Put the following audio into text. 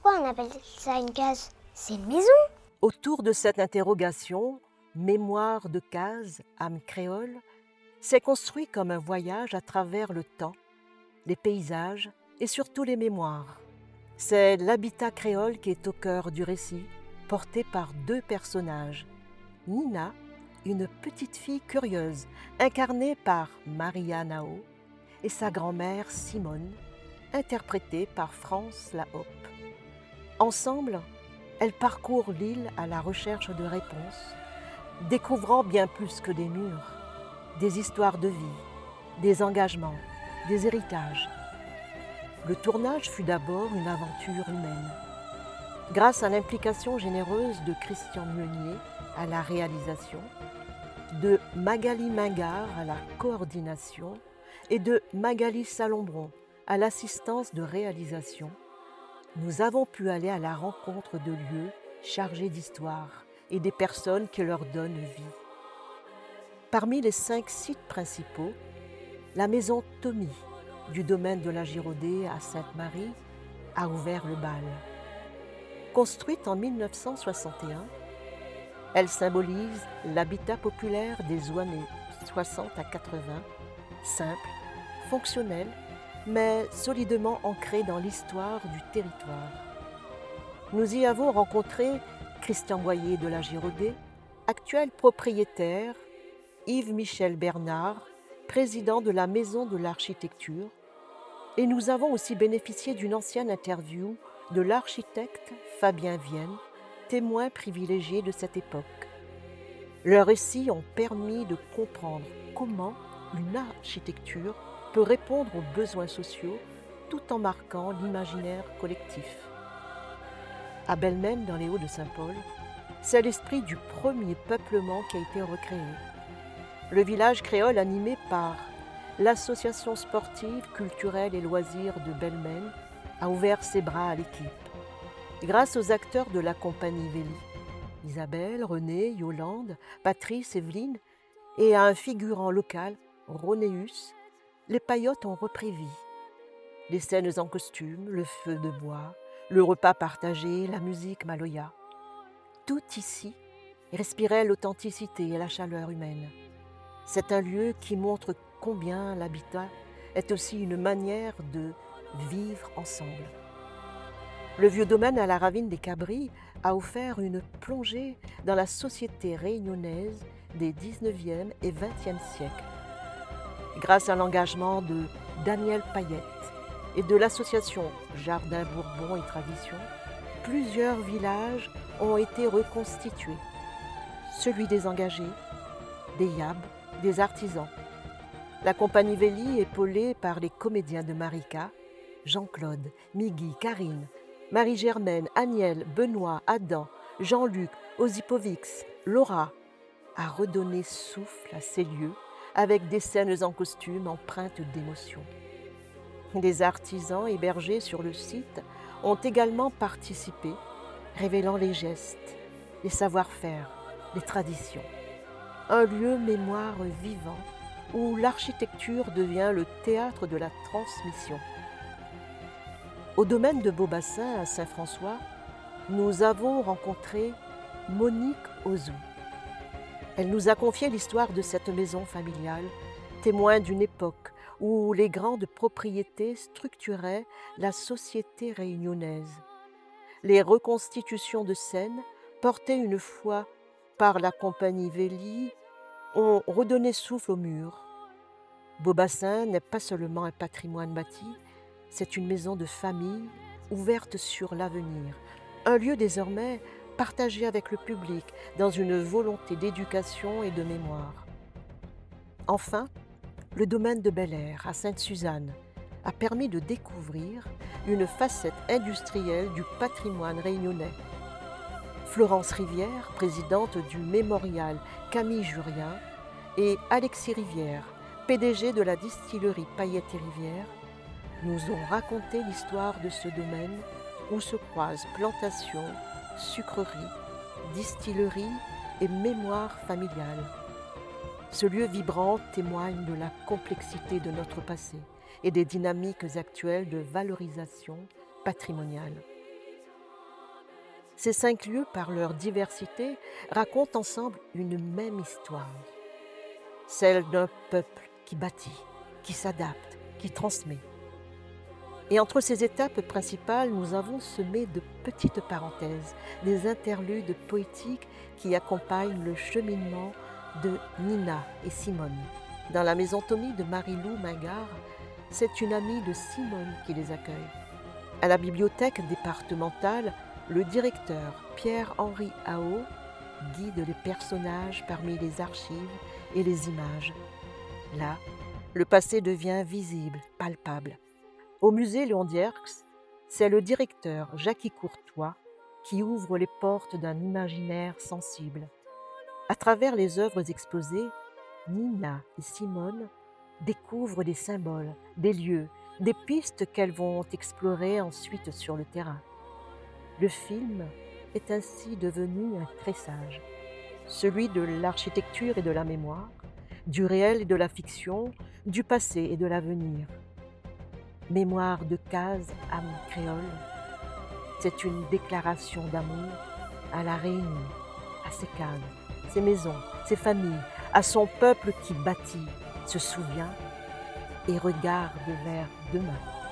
pourquoi on appelle ça une case? C'est une maison. Autour de cette interrogation, mémoire de case, âme créole, s'est construit comme un voyage à travers le temps, les paysages et surtout les mémoires. C'est l'habitat créole qui est au cœur du récit, porté par deux personnages. Nina, une petite fille curieuse, incarnée par Maria Nao, et sa grand-mère Simone, interprétée par France Lahope. Ensemble, elles parcourent l'île à la recherche de réponses, découvrant bien plus que des murs, des histoires de vie, des engagements, des héritages. Le tournage fut d'abord une aventure humaine. Grâce à l'implication généreuse de Christian Meunier à la réalisation, de Magali Mingard à la coordination et de Magali Salombron à l'assistance de réalisation, nous avons pu aller à la rencontre de lieux chargés d'histoire et des personnes qui leur donnent vie. Parmi les 5 sites principaux, la maison Tommy du domaine de la Girodée à Sainte-Marie a ouvert le bal. Construite en 1961, elle symbolise l'habitat populaire des années 60 à 80, simple, fonctionnel, mais solidement ancré dans l'histoire du territoire. Nous y avons rencontré Christian Boyer de la Girodée, actuel propriétaire, Yves-Michel Bernard, président de la Maison de l'Architecture, et nous avons aussi bénéficié d'une ancienne interview de l'architecte Fabien Vienne, témoin privilégié de cette époque. Leurs récits ont permis de comprendre comment une architecture peut répondre aux besoins sociaux tout en marquant l'imaginaire collectif. À Belmen, dans les Hauts-de-Saint-Paul, c'est l'esprit du premier peuplement qui a été recréé. Le village créole animé par l'association sportive, culturelle et loisirs de Belmen a ouvert ses bras à l'équipe. Grâce aux acteurs de la compagnie Véli, Isabelle, René, Yolande, Patrice, Evelyne, et à un figurant local, Ronéus, les paillotes ont repris vie. Les scènes en costume, le feu de bois, le repas partagé, la musique maloya. Tout ici respirait l'authenticité et la chaleur humaine. C'est un lieu qui montre combien l'habitat est aussi une manière de vivre ensemble. Le vieux domaine à la ravine des Cabris a offert une plongée dans la société réunionnaise des 19e et 20e siècles. Grâce à l'engagement de Daniel Payette et de l'association Jardin Bourbon et Tradition, plusieurs villages ont été reconstitués. Celui des engagés, des yabs, des artisans. La compagnie Véli, épaulée par les comédiens de Marika, Jean-Claude, Migui, Karine, Marie-Germaine, Agnelle, Benoît, Adam, Jean-Luc, Osipovix, Laura, a redonné souffle à ces lieux avec des scènes en costume empreintes d'émotion. Les artisans hébergés sur le site ont également participé, révélant les gestes, les savoir-faire, les traditions. Un lieu mémoire vivant où l'architecture devient le théâtre de la transmission. Au domaine de Beaubassin, à Saint-François, nous avons rencontré Monique Ozou. Elle nous a confié l'histoire de cette maison familiale, témoin d'une époque où les grandes propriétés structuraient la société réunionnaise. Les reconstitutions de scènes, portées une fois par la compagnie Véli, ont redonné souffle aux murs. Beaubassin n'est pas seulement un patrimoine bâti, c'est une maison de famille ouverte sur l'avenir, un lieu désormais partagé avec le public dans une volonté d'éducation et de mémoire. Enfin, le domaine de Bel-Air à Sainte-Suzanne a permis de découvrir une facette industrielle du patrimoine réunionnais. Florence Rivière, présidente du mémorial Camille Jurien, et Alexis Rivière, PDG de la distillerie Paillettes et Rivière, nous ont raconté l'histoire de ce domaine où se croisent plantation, sucrerie, distillerie et mémoire familiale. Ce lieu vibrant témoigne de la complexité de notre passé et des dynamiques actuelles de valorisation patrimoniale. Ces 5 lieux, par leur diversité, racontent ensemble une même histoire, celle d'un peuple qui bâtit, qui s'adapte, qui transmet. Et entre ces étapes principales, nous avons semé de petites parenthèses, des interludes poétiques qui accompagnent le cheminement de Nina et Simone. Dans la maisontomie de Marie-Lou Mingard, c'est une amie de Simone qui les accueille. À la bibliothèque départementale, le directeur Pierre-Henri Ao guide les personnages parmi les archives et les images. Là, le passé devient visible, palpable. Au musée Léon Dierks, c'est le directeur Jackie Courtois qui ouvre les portes d'un imaginaire sensible. À travers les œuvres exposées, Nina et Simone découvrent des symboles, des lieux, des pistes qu'elles vont explorer ensuite sur le terrain. Le film est ainsi devenu un tressage, celui de l'architecture et de la mémoire, du réel et de la fiction, du passé et de l'avenir. Mémoire de case, âme créole, c'est une déclaration d'amour à la Réunion, à ses cases, ses maisons, ses familles, à son peuple qui bâtit, se souvient et regarde vers demain.